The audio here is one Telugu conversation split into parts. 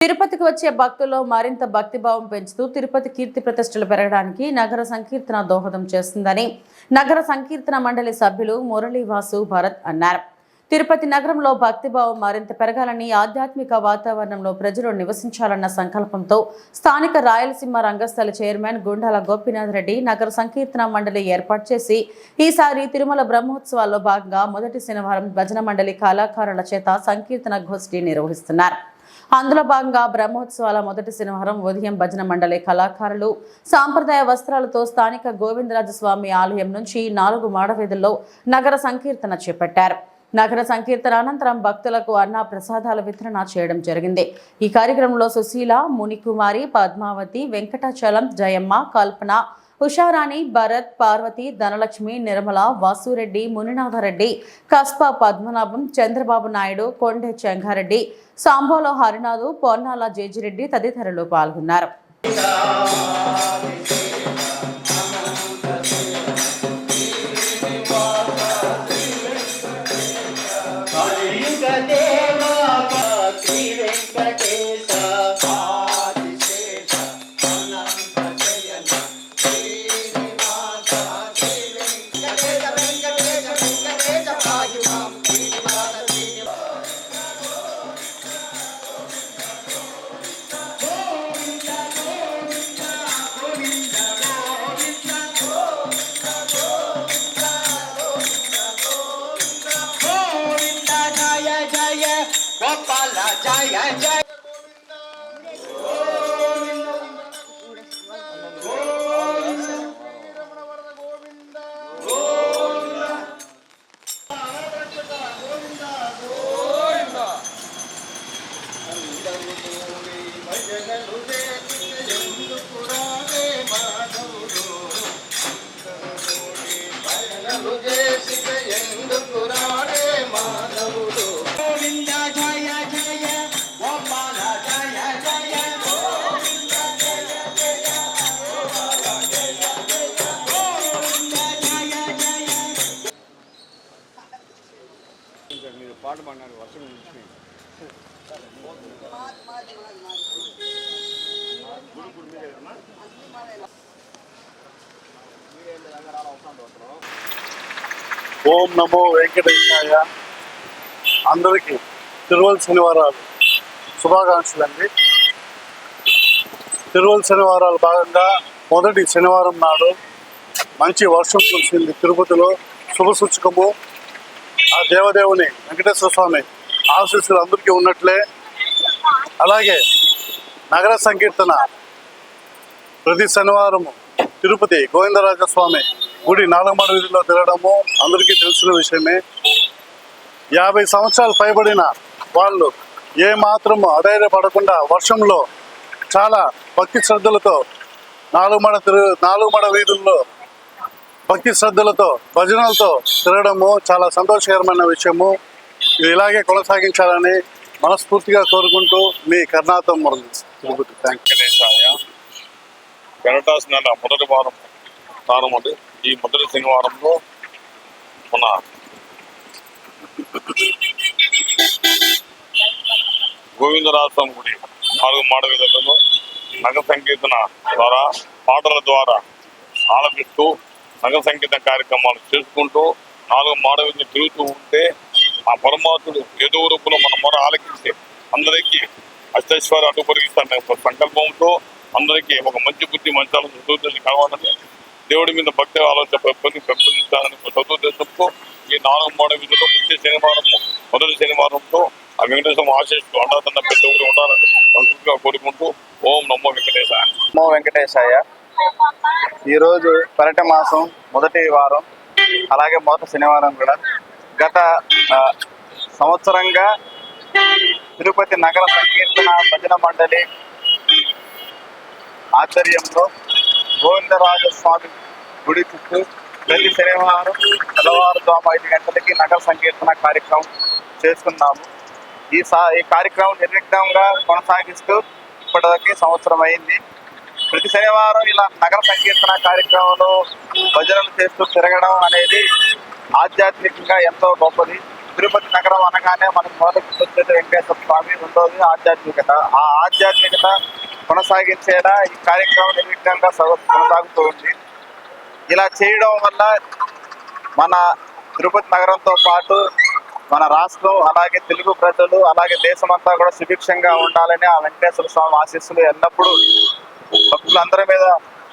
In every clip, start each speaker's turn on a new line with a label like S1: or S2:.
S1: తిరుపతికి వచ్చే భక్తుల్లో మరింత భక్తిభావం పెంచుతూ తిరుపతి కీర్తి ప్రతిష్టలు పెరగడానికి నగర సంకీర్తన దోహదం చేస్తుందని నగర సంకీర్తన మండలి సభ్యులు మురళీవాసు భరత్ అన్నారు. తిరుపతి నగరంలో భక్తిభావం మరింత పెరగాలని, ఆధ్యాత్మిక వాతావరణంలో ప్రజలు నివసించాలన్న సంకల్పంతో స్థానిక రాయలసీమ రంగస్థల చైర్మన్ గుండాల గోపీనాథ్ రెడ్డి నగర సంకీర్తన మండలి ఏర్పాటు చేసి ఈసారి తిరుమల బ్రహ్మోత్సవాల్లో భాగంగా మొదటి శనివారం భజన మండలి కళాకారుల చేత సంకీర్తన గోష్ఠి నిర్వహిస్తున్నారు. అందులో భాగంగా బ్రహ్మోత్సవాల మొదటి శనివారం ఉదయం భజన మండలి కళాకారులు సాంప్రదాయ వస్త్రాలతో స్థానిక గోవిందరాజస్వామి ఆలయం నుంచి 4 మాడవీధుల్లో నగర సంకీర్తన చేపట్టారు. నగర సంకీర్తన అనంతరం భక్తులకు అన్న ప్రసాదాల వితరణ చేయడం జరిగింది. ఈ కార్యక్రమంలో సుశీల, మునికుమారి, పద్మావతి, వెంకటాచలం, జయమ్మ, కల్పన, ఉషారాణి, భరత్, పార్వతి, ధనలక్ష్మి, నిర్మల, వాసురెడ్డి, మునినాథరెడ్డి, కస్పా పద్మనాభం, చంద్రబాబు నాయుడు, కొండే చెంగారెడ్డి, సాంబోలో హరినాథు, పొన్నాల జేజిరెడ్డి తదితరులు పాల్గొన్నారు.
S2: జయ జయ పాట పాడినాడు వర్షం నుంచి
S3: ఓం నమో వెంకటేశాయ. అందరికీ తిరువల శనివారాలు శుభాకాంక్షలు అండి. తిరువల శనివారాలు భాగంగా మొదటి శనివారం నాడు మంచి వర్షం కురిసింది తిరుపతిలో. శుభసూచకము. ఆ దేవదేవుని వెంకటేశ్వర స్వామి ఆశీస్సులు అందరికీ ఉన్నట్లే. అలాగే నగర సంకీర్తన ప్రతి శనివారము తిరుపతి గోవిందరాజస్వామి గుడి 4 మాడవీధుల్లో తిరగడము అందరికీ తెలిసిన విషయమే. 50 సంవత్సరాలు పైబడిన వాళ్ళు ఏ మాత్రము అధైర్యపడకుండా వర్షంలో చాలా భక్తి శ్రద్ధలతో 4 మాడ వీధుల్లో భక్తి శ్రద్ధలతో భజనలతో తిరగడము చాలా సంతోషకరమైన విషయము. ఇది ఇలాగే కొనసాగించాలని మనస్ఫూర్తిగా కోరుకుంటూ మీ కర్ణాటక మురళి.
S4: వెంకటేశాయ. గణటాస్ నెల మొదటి వారం ప్రారంభం. ఈ మొదటి శనివారంలో మన గోవిందరాజస్వామి గుడి 4 మాడవీధులలో నగర సంకీర్తన ద్వారా పాటల ద్వారా ఆలపిస్తూ నగర సంకీర్తన కార్యక్రమాలు చేసుకుంటూ 4 మాడవీధులు తిరుగుతూ ఉంటే ఆ పరమాత్ముడు ఏదో రూపంలో మన మొర ఆలకిస్తే అందరికీ అష్టైశ్వర్య అడ్డుపరిగిస్తానే ఒక సంకల్పంతో అందరికీ ఒక మంచి బుద్ధి మంచాలను చదువుతుంది కావాలని దేవుడి మీద భక్తి ఆలోచన పెంపొందించాలని చదువుదేశంతో ఈ 4 మాడవీధుల్లో ప్రతి శనివారం మొదటి శనివారంతో ఆ వెంకటేశ్వర ఆశిస్తూ అండాతన్న పెద్ద ఊరు ఉండాలని సంస్కృతిగా కోరుకుంటూ ఓం నమో వెంకటేశాయ.
S5: నమో వెంకటేశాయ. ఈరోజు పర్యటన మాసం మొదటి వారం, అలాగే మొదటి శనివారం కూడా. గత సంవత్సరంగా తిరుపతి నగర సంకీర్తన భజన మండలి ఆధ్వర్యంలో గోవిందరాజస్వామి గుడి చుట్టూ ప్రతి శనివారం తెల్లవారుజాము 5 గంటలకి నగర సంకీర్తన కార్యక్రమం చేస్తున్నాము. ఈ కార్యక్రమం నిర్విఘ్నంగా కొనసాగిస్తూ ఇప్పటికీ సంవత్సరం అయింది. ప్రతి శనివారం ఇలా నగర సంకీర్తన కార్యక్రమంలో భజనలు చేస్తూ తిరగడం అనేది ఆధ్యాత్మికంగా ఎంతో గొప్పది. తిరుపతి నగరం అనగానే మనకు మొదటి గుర్తొచ్చేది వెంకటేశ్వర స్వామి, రెండోది ఆధ్యాత్మికత. ఆ ఆధ్యాత్మికత కొనసాగించేలా ఈ కార్యక్రమం నిర్విఘ్నంగా కొనసాగుతూ ఉంది. ఇలా చేయడం వల్ల మన తిరుపతి నగరంతో పాటు మన రాష్ట్రం, అలాగే తెలుగు ప్రజలు, అలాగే దేశమంతా కూడా సుభిక్షంగా ఉండాలని ఆ వెంకటేశ్వర స్వామి ఆశీస్సులు ఎల్లప్పుడూ భక్తులందరి మీద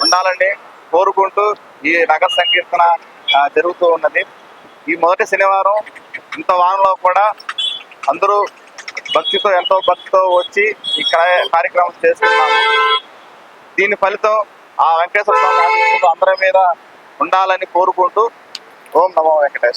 S5: ఉండాలని కోరుకుంటూ ఈ నగర సంకీర్తన జరుగుతూ ఉన్నది. ఈ మొదటి శనివారం ఇంత వారంలో కూడా అందరూ ఎంతో భక్తితో వచ్చి ఈ కార్యక్రమం చేస్తున్నాము. దీని ఫలితం ఆ వెంకటేశ్వర స్వామి ఆశీస్సులు అందరి మీద ఉండాలని కోరుకుంటూ ఓం నమో వెంకటేశ్వర.